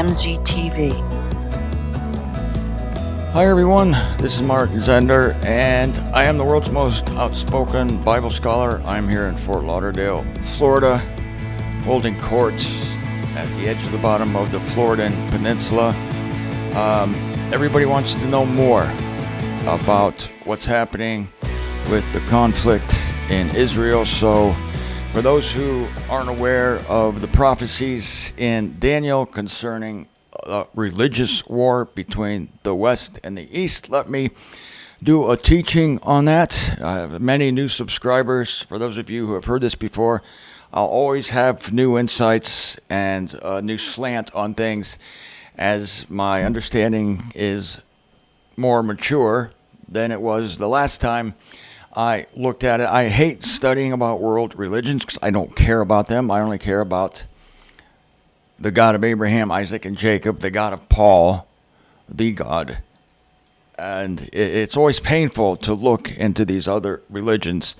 MZTV. Hi everyone, this is Mark Zender, and I am the world's most outspoken Bible scholar. I'm here in Fort Lauderdale, Florida, holding court at the edge of the bottom of the Floridan Peninsula. Everybody wants to know more about what's happening with the conflict in Israel, so for those who aren't aware of the prophecies in Daniel concerning a religious war between the West and the East, let me do a teaching on that. I have many new subscribers. For those of you who have heard this before, I'll always have new insights and a new slant on things as my understanding is more mature than it was the last time I looked at it. I hate studying about world religions because I don't care about them. I only care about the God of Abraham, Isaac, and Jacob, the God of Paul, the God. And it's always painful to look into these other religions.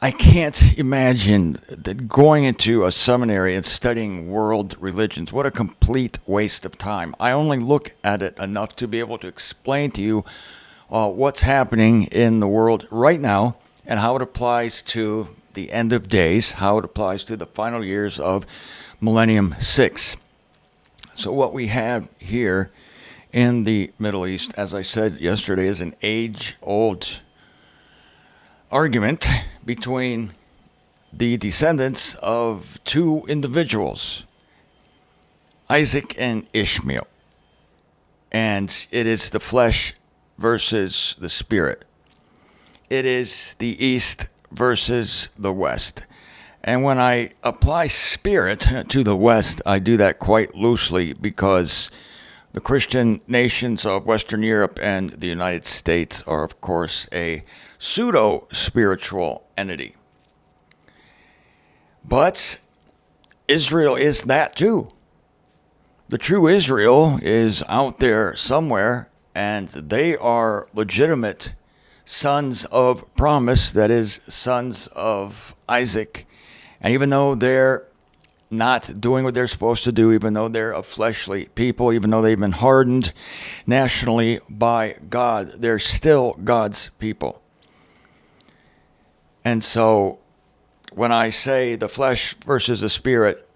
I can't imagine that going into a seminary and studying world religions. What a complete waste of time. I only look at it enough to be able to explain to you what's happening in the world right now and how it applies to the end of days, how it applies to the final years of Millennium 6. So what we have here in the Middle East, as I said yesterday, is an age-old argument between the descendants of two individuals, Isaac and Ishmael. And it is the flesh versus the spirit. It is the East versus the West. And when I apply spirit to the West, I do that quite loosely because the Christian nations of Western Europe and the United States are, of course, a pseudo-spiritual entity. But Israel is that too. The true Israel is out there somewhere, and they are legitimate sons of promise, that is, sons of Isaac. And even though they're not doing what they're supposed to do, even though they're a fleshly people, even though they've been hardened nationally by God, they're still God's people. And so when I say the flesh versus the spirit,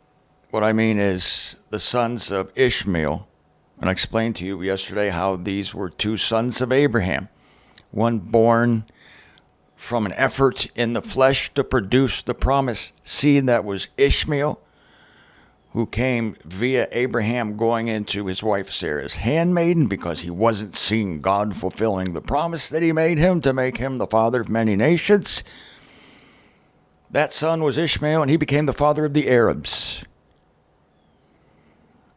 what I mean is the sons of Ishmael. And I explained to you yesterday how these were two sons of Abraham, one born from an effort in the flesh to produce the promised seed that was Ishmael, who came via Abraham going into his wife Sarah's handmaiden because he wasn't seeing God fulfilling the promise that he made him to make him the father of many nations. That son was Ishmael, and he became the father of the Arabs.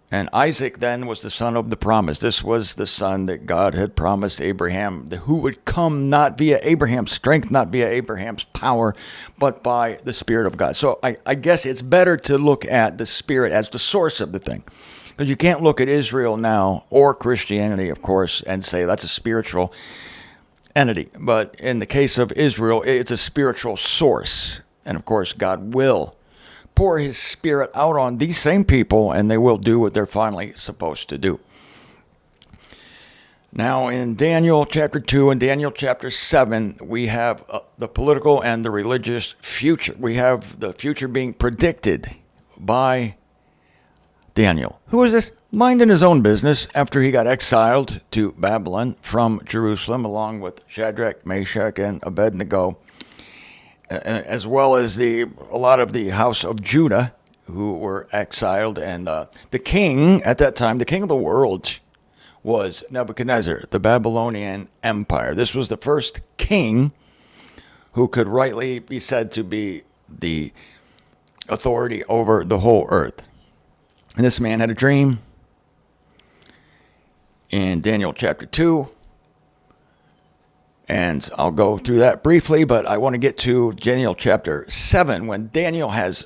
And Isaac then was the son of the promise. This was the son that God had promised Abraham, who would come not via Abraham's strength, not via Abraham's power, but by the Spirit of God. So I guess it's better to look at the Spirit as the source of the thing. Because you can't look at Israel now, or Christianity, of course, and say that's a spiritual entity. But in the case of Israel, it's a spiritual source. And of course, God will pour his spirit out on these same people, and they will do what they're finally supposed to do. Now, in Daniel chapter 2 and Daniel chapter 7, we have the political and the religious future. We have the future being predicted by Daniel, who was this minding his own business after he got exiled to Babylon from Jerusalem, along with Shadrach, Meshach, and Abednego, as well as a lot of the house of Judah who were exiled. And the king at that time, the king of the world, was Nebuchadnezzar, the Babylonian Empire. This was the first king who could rightly be said to be the authority over the whole earth. And this man had a dream in Daniel chapter 2. And I'll go through that briefly, but I want to get to Daniel chapter 7 when Daniel has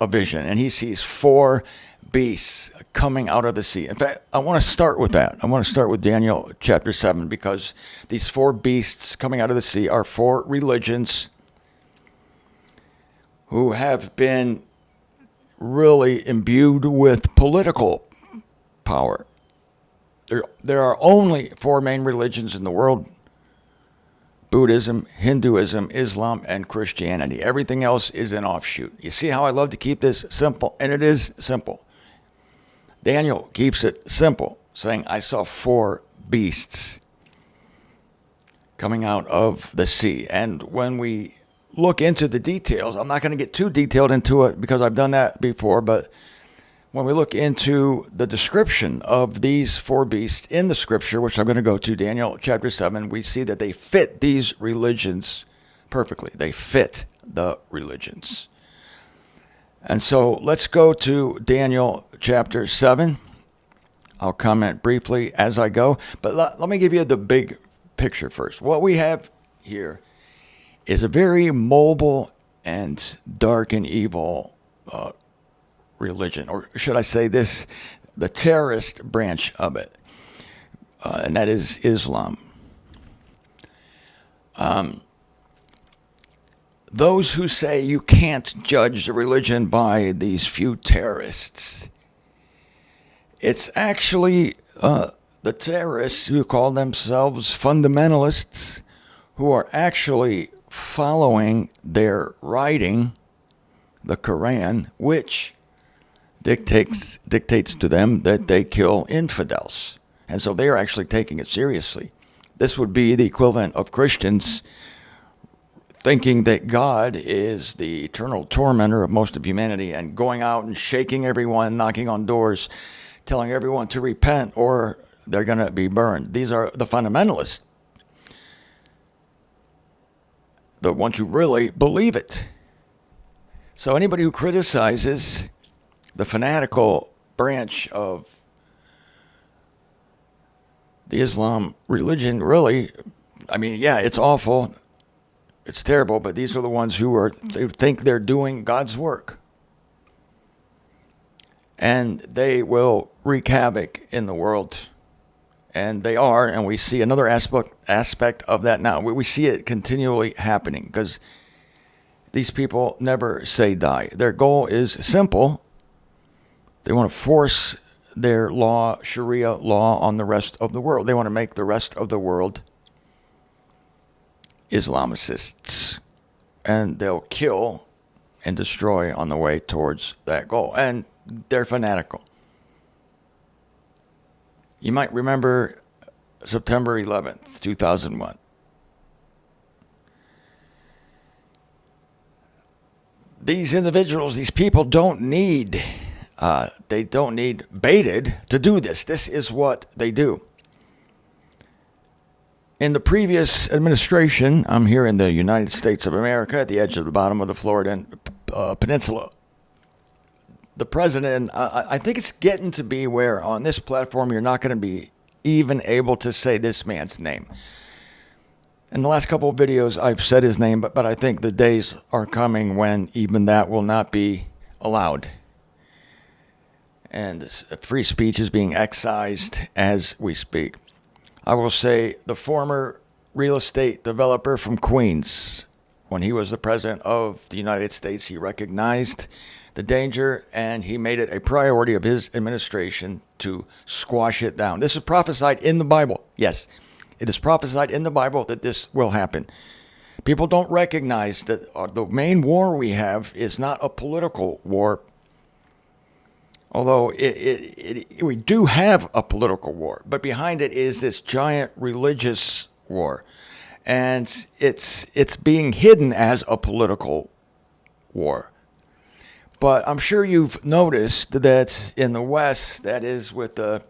a vision and he sees four beasts coming out of the sea. In fact, I want to start with that. I want to start with Daniel chapter 7 because these four beasts coming out of the sea are four religions who have been really imbued with political power. There are only four main religions in the world: Buddhism, Hinduism, Islam, and Christianity. Everything else is an offshoot. You see how I love to keep this simple? And it is simple. Daniel keeps it simple, saying, I saw four beasts coming out of the sea. And when we look into the details, I'm not going to get too detailed into it because I've done that before, but when we look into the description of these four beasts in the scripture, which I'm going to go to, Daniel chapter 7, we see that they fit these religions perfectly. They fit the religions. And so let's go to Daniel chapter 7. I'll comment briefly as I go, but let me give you the big picture first. What we have here is a very mobile and dark and evil religion, or should I say this, the terrorist branch of it, and that is Islam. Those who say you can't judge the religion by these few terrorists, it's actually the terrorists who call themselves fundamentalists, who are actually following their writing, the Quran, which dictates to them that they kill infidels. And so they are actually taking it seriously. This would be the equivalent of Christians thinking that God is the eternal tormentor of most of humanity and going out and shaking everyone, knocking on doors, telling everyone to repent or they're going to be burned. These are the fundamentalists, the ones who really believe it. So anybody who criticizes the fanatical branch of the Islam religion, really, I mean, yeah, it's awful, it's terrible, but these are the ones who think they're doing God's work. And they will wreak havoc in the world. And they are, and we see another aspect of that now. We see it continually happening because these people never say die. Their goal is simple. They want to force their law, Sharia law, on the rest of the world. They want to make the rest of the world Islamicists. And they'll kill and destroy on the way towards that goal. And they're fanatical. You might remember September 11th, 2001. These individuals, these people don't need baited to do this. This is what they do. In the previous administration, I'm here in the United States of America at the edge of the bottom of the Florida Peninsula. The president, I think it's getting to be where on this platform you're not going to be even able to say this man's name. In the last couple of videos, I've said his name, but I think the days are coming when even that will not be allowed. And free speech is being excised as we speak. I will say the former real estate developer from Queens, when he was the president of the United States, he recognized the danger and he made it a priority of his administration to squash it down. This is prophesied in the Bible. Yes, it is prophesied in the Bible that this will happen. People don't recognize that the main war we have is not a political war. Although we do have a political war, but behind it is this giant religious war. And it's being hidden as a political war. But I'm sure you've noticed that in the West, that is with the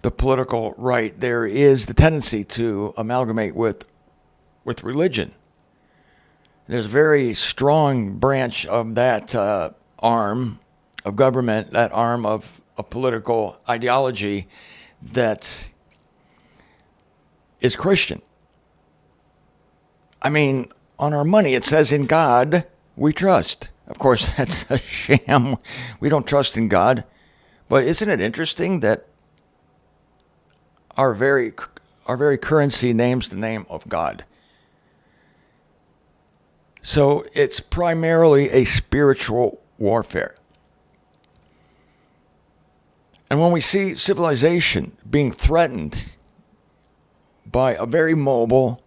political right, there is the tendency to amalgamate with religion. There's a very strong branch of that arm of government, that arm of a political ideology that is Christian. I mean, on our money, it says, in God we trust. Of course, that's a sham. We don't trust in God. But isn't it interesting that our very currency names the name of God? So it's primarily a spiritual warfare. And when we see civilization being threatened by a very mobile,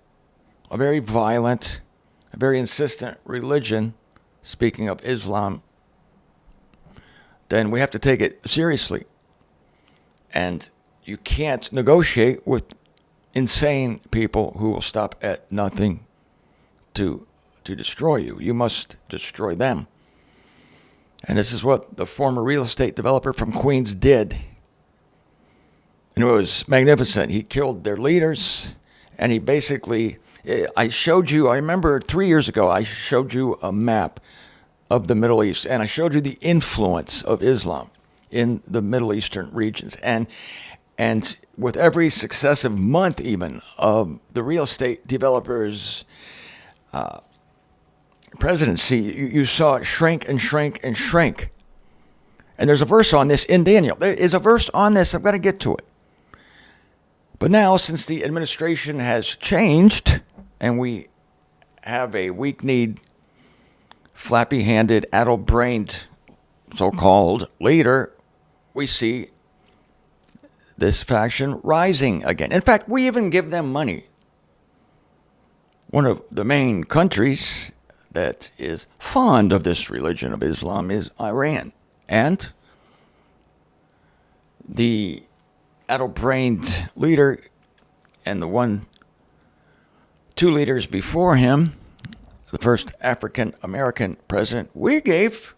a very violent, a very insistent religion, speaking of Islam, then we have to take it seriously. And you can't negotiate with insane people who will stop at nothing to destroy you. You must destroy them. And this is what the former real estate developer from Queens did. And it was magnificent. He killed their leaders, and he basically, I remember 3 years ago, I showed you a map of the Middle East, and I showed you the influence of Islam in the Middle Eastern regions. And with every successive month even of the real estate developers' presidency, you saw it shrink and shrink and shrink. And there's a verse on this in Daniel. There is a verse on this. I've got to get to it. But now, since the administration has changed and we have a weak-kneed, flappy-handed, addle-brained, so-called leader, we see this faction rising again. In fact, we even give them money. One of the main countries that is fond of this religion of Islam is Iran. And the addle-brained leader and the two leaders before him, the first African-American president, we gave,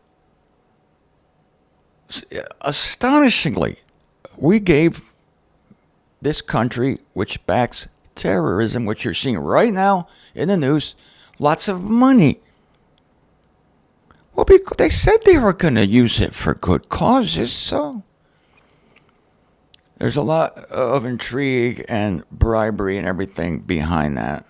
astonishingly, we gave this country, which backs terrorism, which you're seeing right now in the news, lots of money. Well, because they said they were going to use it for good causes, so there's a lot of intrigue and bribery and everything behind that.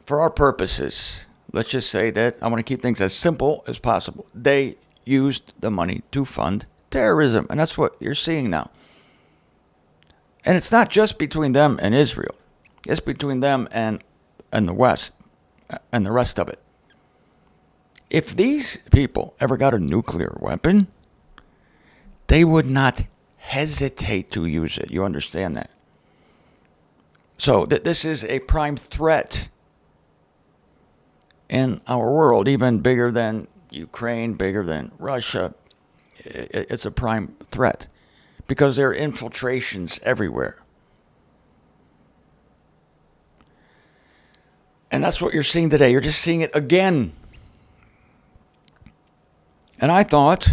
For our purposes, let's just say that I want to keep things as simple as possible. They used the money to fund terrorism, and that's what you're seeing now. And it's not just between them and Israel. It's between them and the West and the rest of it. If these people ever got a nuclear weapon, they would not hesitate to use it. You understand that? So this is a prime threat in our world, even bigger than Ukraine, bigger than Russia. It's a prime threat because there are infiltrations everywhere. And that's what you're seeing today. You're just seeing it again. And I thought,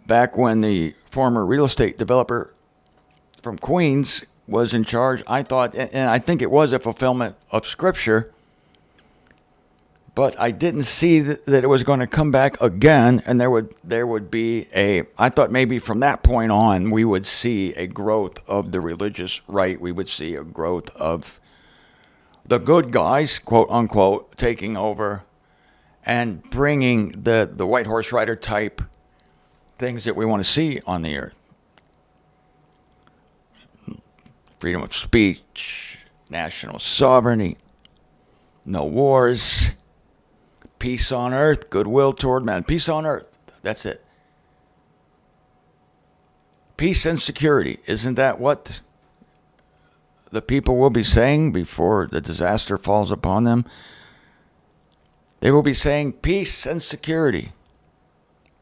back when the former real estate developer from Queens was in charge, I thought, and I think it was a fulfillment of Scripture, but I didn't see that it was going to come back again, and there would be I thought maybe from that point on, we would see a growth of the religious right. We would see a growth of the good guys, quote unquote, taking over and bringing the white horse rider type things that we want to see on the earth. Freedom of speech, national sovereignty, no wars, peace on earth, goodwill toward men. Peace on earth, that's it. Peace and security, isn't that what the people will be saying before the disaster falls upon them? They will be saying peace and security.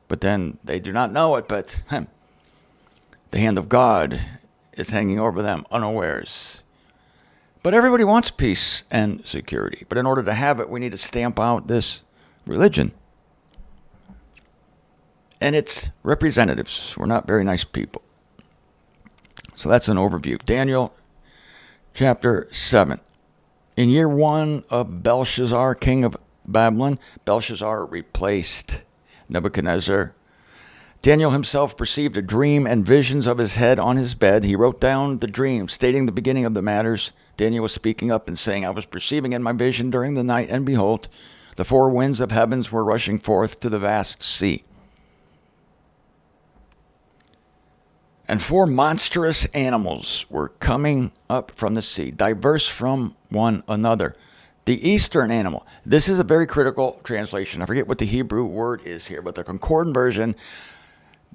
But then they do not know it, but the hand of God is hanging over them unawares. But everybody wants peace and security. But in order to have it, we need to stamp out this religion and its representatives. We're not very nice people. So that's an overview. Daniel chapter 7. In year 1 of Belshazzar, king of Babylon, Belshazzar replaced Nebuchadnezzar. Daniel himself perceived a dream and visions of his head on his bed. He wrote down the dream, stating the beginning of the matters. Daniel was speaking up and saying, I was perceiving in my vision during the night, and behold, the 4 winds of heavens were rushing forth to the vast sea. And 4 monstrous animals were coming up from the sea, diverse from one another. The eastern animal. This is a very critical translation. I forget what the Hebrew word is here, but the Concordant version,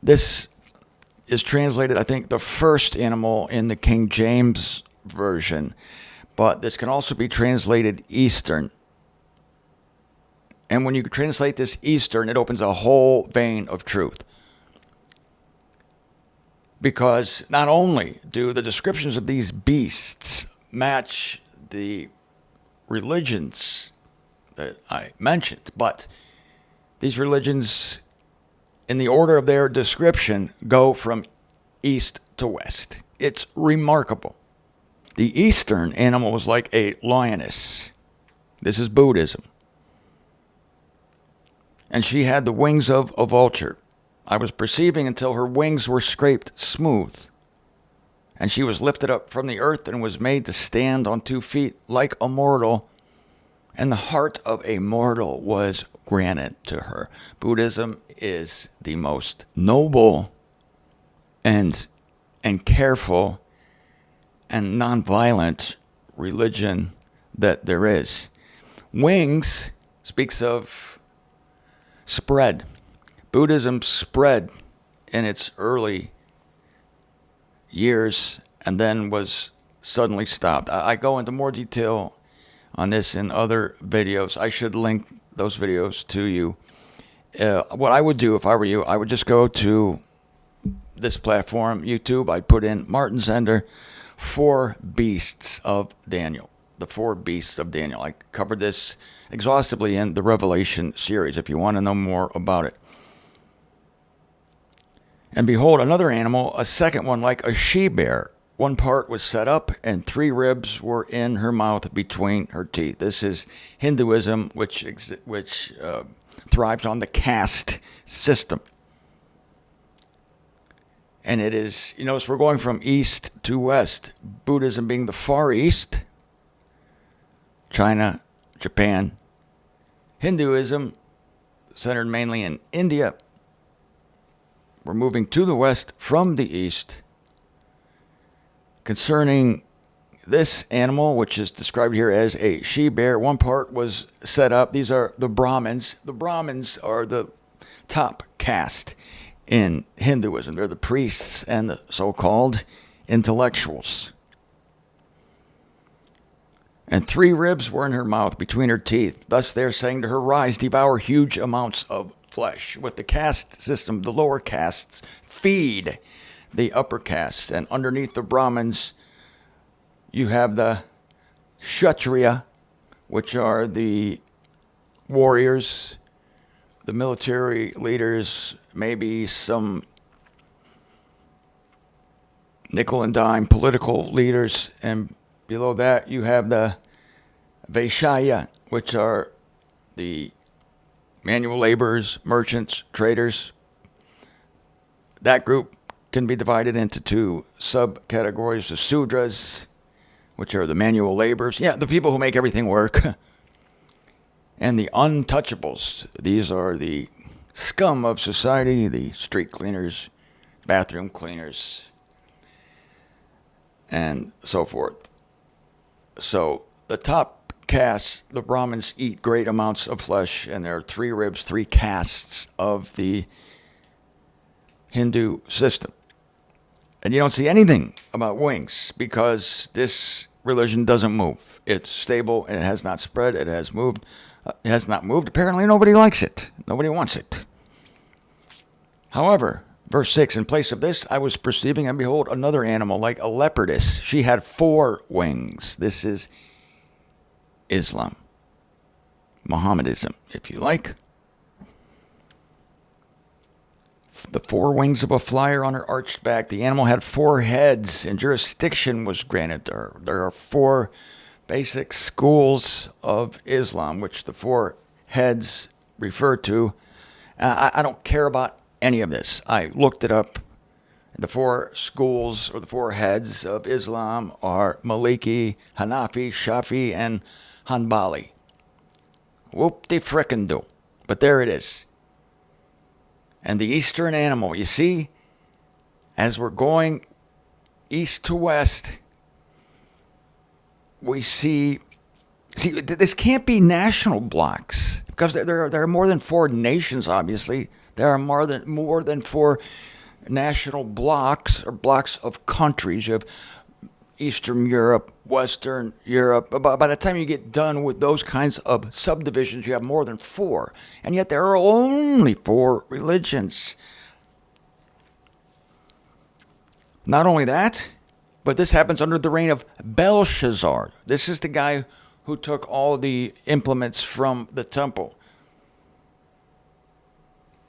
this is translated, I think, the first animal in the King James Version, but this can also be translated Eastern. And when you translate this Eastern, it opens a whole vein of truth. Because not only do the descriptions of these beasts match the religions that I mentioned, but these religions, in the order of their description, go from east to west. It's remarkable. The Eastern animal was like a lioness. This is Buddhism. And she had the wings of a vulture. I was perceiving until her wings were scraped smooth. And she was lifted up from the earth and was made to stand on 2 feet like a mortal. And the heart of a mortal was granted to her. Buddhism is the most noble and careful and nonviolent religion that there is. Wings speaks of spread. Buddhism spread in its early years and then was suddenly stopped. I go into more detail on this in other videos. I should link those videos to you. What I would do if I were you, I would just go to this platform, YouTube. I'd put in Martin Zender, 4 Beasts of Daniel. The 4 Beasts of Daniel. I covered this exhaustively in the Revelation series if you want to know more about it. And behold, another animal, a second one like a she-bear. 1 part was set up, and 3 ribs were in her mouth between her teeth. This is Hinduism, which thrives on the caste system. And it is, you notice we're going from east to west. Buddhism being the far east, China, Japan. Hinduism, centered mainly in India. We're moving to the west from the east. Concerning this animal, which is described here as a she-bear, 1 part was set up. These are the Brahmins. The Brahmins are the top caste in Hinduism. They're the priests and the so-called intellectuals. And 3 ribs were in her mouth between her teeth. Thus they're saying to her, rise, devour huge amounts of flesh. With the caste system, the lower castes feed the upper castes. And underneath the Brahmins, you have the Kshatriya, which are the warriors, the military leaders, maybe some nickel and dime political leaders. And below that, you have the Vaishya, which are the manual laborers, merchants, traders. That group can be divided into 2 subcategories. The Sudras, which are the manual laborers. Yeah, the people who make everything work. And the untouchables. These are the scum of society, the street cleaners, bathroom cleaners, and so forth. So the top castes, the Brahmins, eat great amounts of flesh, and there are 3 ribs, 3 castes of the Hindu system. And you don't see anything about wings because this religion doesn't move. It's stable and it has not spread. It has moved. It has not moved. Apparently nobody likes it. Nobody wants it. However, verse 6, in place of this, I was perceiving, and behold, another animal like a leopardess. She had 4 wings. This is Islam. Mohammedanism, if you like. The 4 wings of a flyer on her arched back. The animal had 4 heads, and jurisdiction was granted to her. There are 4 basic schools of Islam, which the 4 heads refer to. I don't care about any of this. I looked it up. The 4 schools, or the 4 heads of Islam, are Maliki, Hanafi, Shafi, and Hanbali. Whoop-de-frickin' do. But there it is. And the Eastern animal, you see, as we're going east to west, we see this can't be national blocks because there are more than 4 nations, obviously. There are more than 4 national blocks or blocks of countries. You have Eastern Europe, Western Europe. By the time you get done with those kinds of subdivisions, you have more than 4. And yet there are only 4 religions. Not only that, but this happens under the reign of Belshazzar. This is the guy who took all the implements from the temple.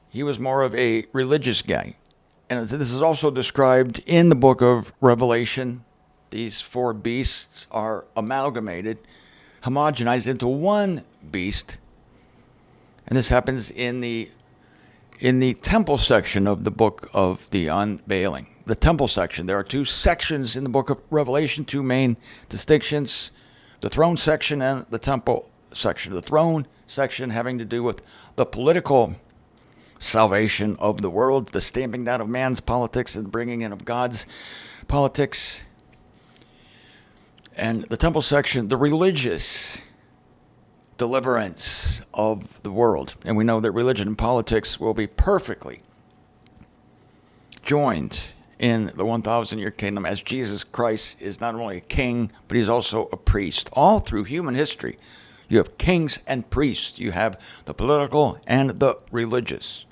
He was more of a religious guy. And this is also described in the book of Revelation. These 4 beasts are amalgamated, homogenized into one beast. And this happens in the temple section of the book of the unveiling. The temple section. There are 2 sections in the book of Revelation, 2 main distinctions. The throne section and the temple section. The throne section having to do with the political salvation of the world, the stamping down of man's politics and bringing in of God's politics. And the temple section, the religious deliverance of the world. And we know that religion and politics will be perfectly joined in the 1,000-year kingdom, as Jesus Christ is not only a king, but he's also a priest. All through human history, you have kings and priests. You have the political and the religious.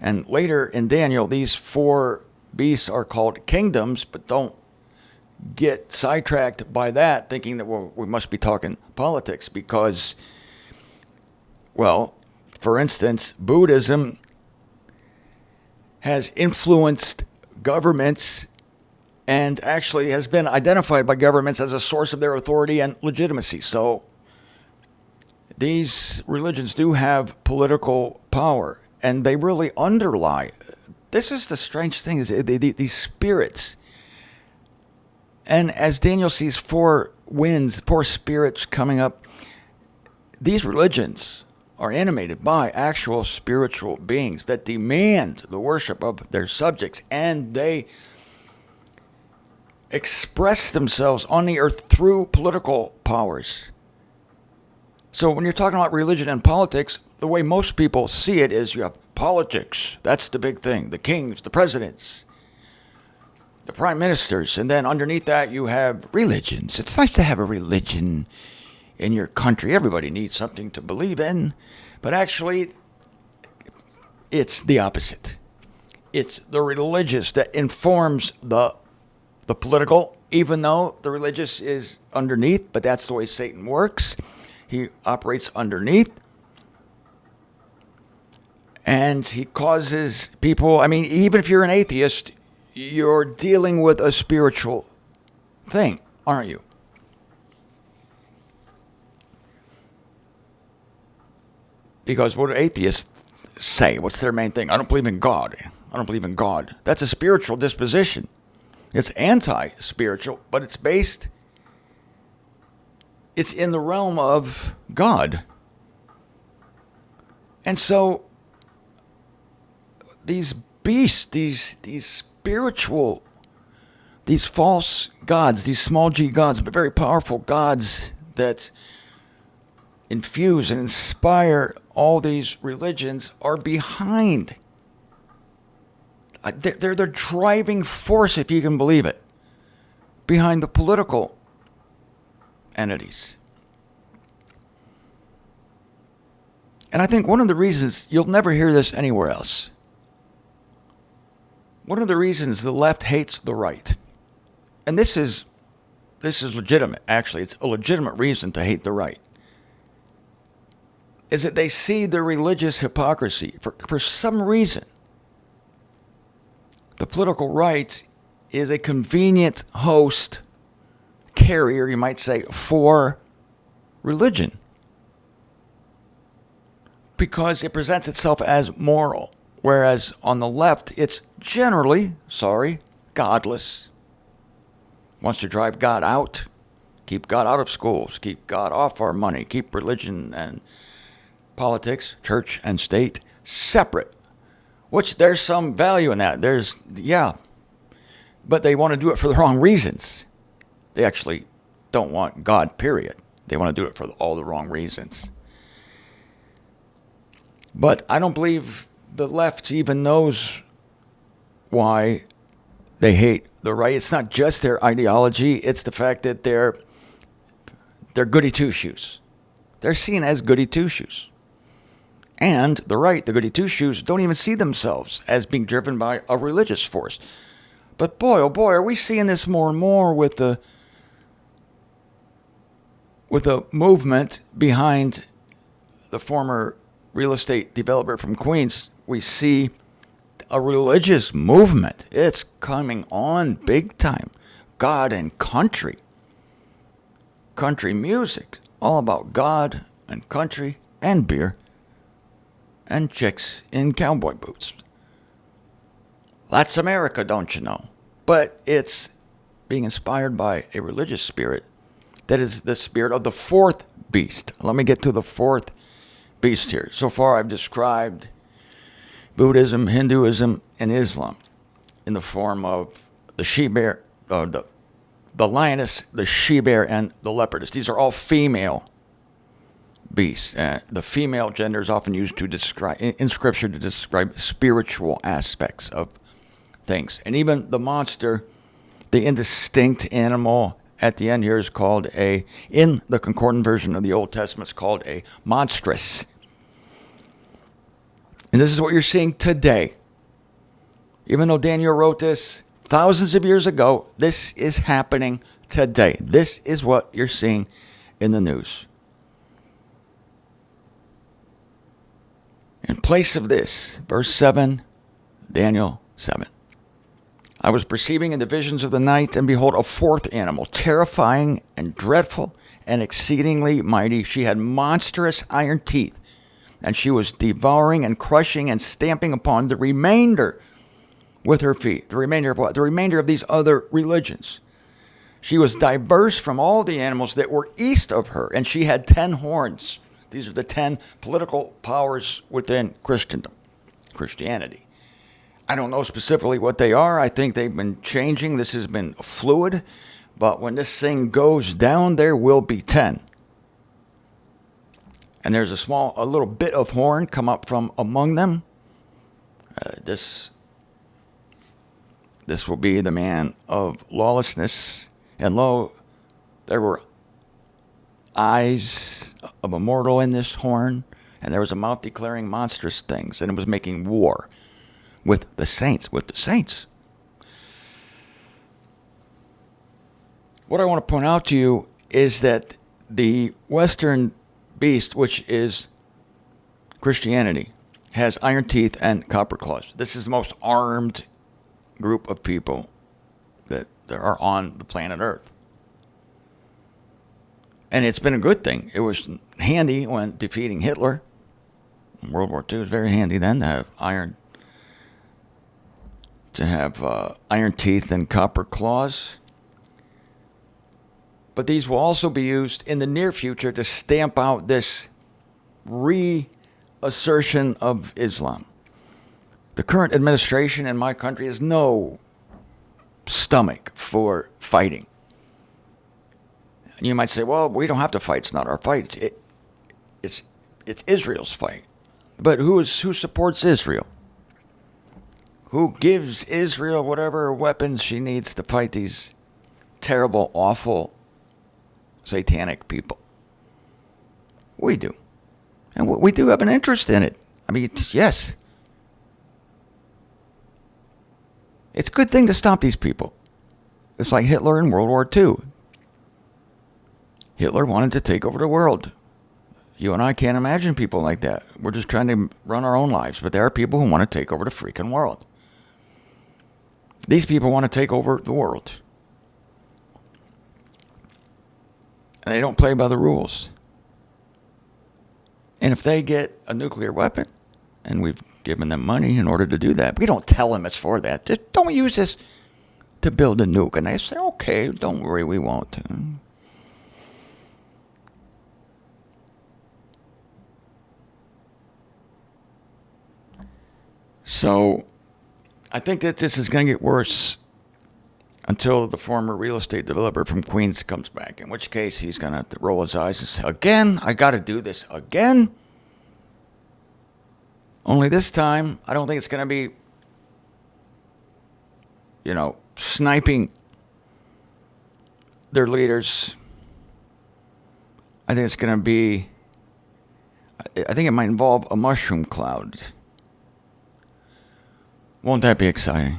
And later in Daniel, these 4 beasts are called kingdoms, but don't get sidetracked by that, thinking that we must be talking politics, because, well, for instance, Buddhism has influenced governments and actually has been identified by governments as a source of their authority and legitimacy. So these religions do have political power, and they really underlie. This is the strange thing, is these spirits. And as Daniel sees 4 winds, 4 spirits coming up, these religions are animated by actual spiritual beings that demand the worship of their subjects, and they express themselves on the earth through political powers. So when you're talking about religion and politics, the way most people see it is you have politics. That's the big thing. The kings, the presidents, the prime ministers. And then underneath that, you have religions. It's nice to have a religion in your country. Everybody needs something to believe in. But actually, it's the opposite. It's the religious that informs the political, even though the religious is underneath. But that's the way Satan works. He operates underneath. And he causes people, I mean, even if you're an atheist, you're dealing with a spiritual thing, aren't you? Because what do atheists say? What's their main thing? I don't believe in God. I don't believe in God. That's a spiritual disposition. It's anti-spiritual, but it's in the realm of God. And so these beasts, these spiritual, these false gods, these small g gods, but very powerful gods that infuse and inspire all these religions, are behind. They're the driving force, if you can believe it, behind the political entities. And I think one of the reasons, you'll never hear this anywhere else, one of the reasons the left hates the right, and this is legitimate, actually, it's a legitimate reason to hate the right, is that they see the religious hypocrisy. For some reason, the political right is a convenient host, carrier, you might say, for religion, because it presents itself as moral, whereas on the left, it's generally, godless. Wants to drive God out, keep God out of schools, keep God off our money, keep religion and politics, church and state separate, which there's some value in that. But they want to do it for the wrong reasons. They actually don't want God, period. They want to do it for all the wrong reasons. But I don't believe the left even knows why they hate the right. It's not just their ideology. It's the fact that they're goody two-shoes. They're seen as goody two-shoes. And the right, the goody two-shoes, don't even see themselves as being driven by a religious force. But boy, oh boy, are we seeing this more and more with the movement behind the former real estate developer from Queens. We see a religious movement. It's coming on big time. God and country. Country music. All about God and country and beer and chicks in cowboy boots. That's America, don't you know? But it's being inspired by a religious spirit that is the spirit of the fourth beast. Let me get to the fourth beast here. So far I've described Buddhism, Hinduism, and Islam in the form of the she-bear, the lioness, the she-bear, and the leopardess. These are all female beasts. The female gender is often used to describe in Scripture to describe spiritual aspects of things. And even the monster, the indistinct animal at the end here is called in the Concordant version of the Old Testament, it's called a monstress. And this is what you're seeing today. Even though Daniel wrote this thousands of years ago, this is happening today. This is what you're seeing in the news. In place of this, verse 7, Daniel 7. I was perceiving in the visions of the night, and behold, a fourth animal, terrifying and dreadful and exceedingly mighty. She had monstrous iron teeth, and she was devouring and crushing and stamping upon the remainder with her feet. The remainder of what? The remainder of these other religions. She was diverse from all the animals that were east of her, and she had 10 horns. These are the 10 political powers within Christianity. I don't know specifically what they are. I think they've been changing. This has been fluid. But when this thing goes down, there will be 10. And there's a little bit of horn come up from among them. This will be the man of lawlessness. And lo, there were eyes of a mortal in this horn. And there was a mouth declaring monstrous things. And it was making war with the saints. What I want to point out to you is that the Western beast, which is Christianity, has iron teeth and copper claws. This is the most armed group of people that there are on the planet Earth. And it's been a good thing. It was handy when defeating Hitler in World War II. It was very handy then to have iron teeth and copper claws. But these will also be used in the near future to stamp out this reassertion of Islam. The current administration in my country has no stomach for fighting. And you might say, well, we don't have to fight. It's not our fight. It's Israel's fight. But who supports Israel? Who gives Israel whatever weapons she needs to fight these terrible, awful, satanic people? We do. And we do have an interest in it. I mean, yes. It's a good thing to stop these people. It's like Hitler in World War II. Hitler wanted to take over the world. You and I can't imagine people like that. We're just trying to run our own lives. But there are people who want to take over the freaking world. These people want to take over the world. And they don't play by the rules. And if they get a nuclear weapon, and we've given them money in order to do that, we don't tell them it's for that. Just don't use this to build a nuke. And they say, okay, don't worry, we won't. So I think that this is going to get worse until the former real estate developer from Queens comes back, in which case he's going to have to roll his eyes and say, again, I got to do this again. Only this time, I don't think it's going to be sniping their leaders. I think it's going to be, I think it might involve a mushroom cloud. Won't that be exciting?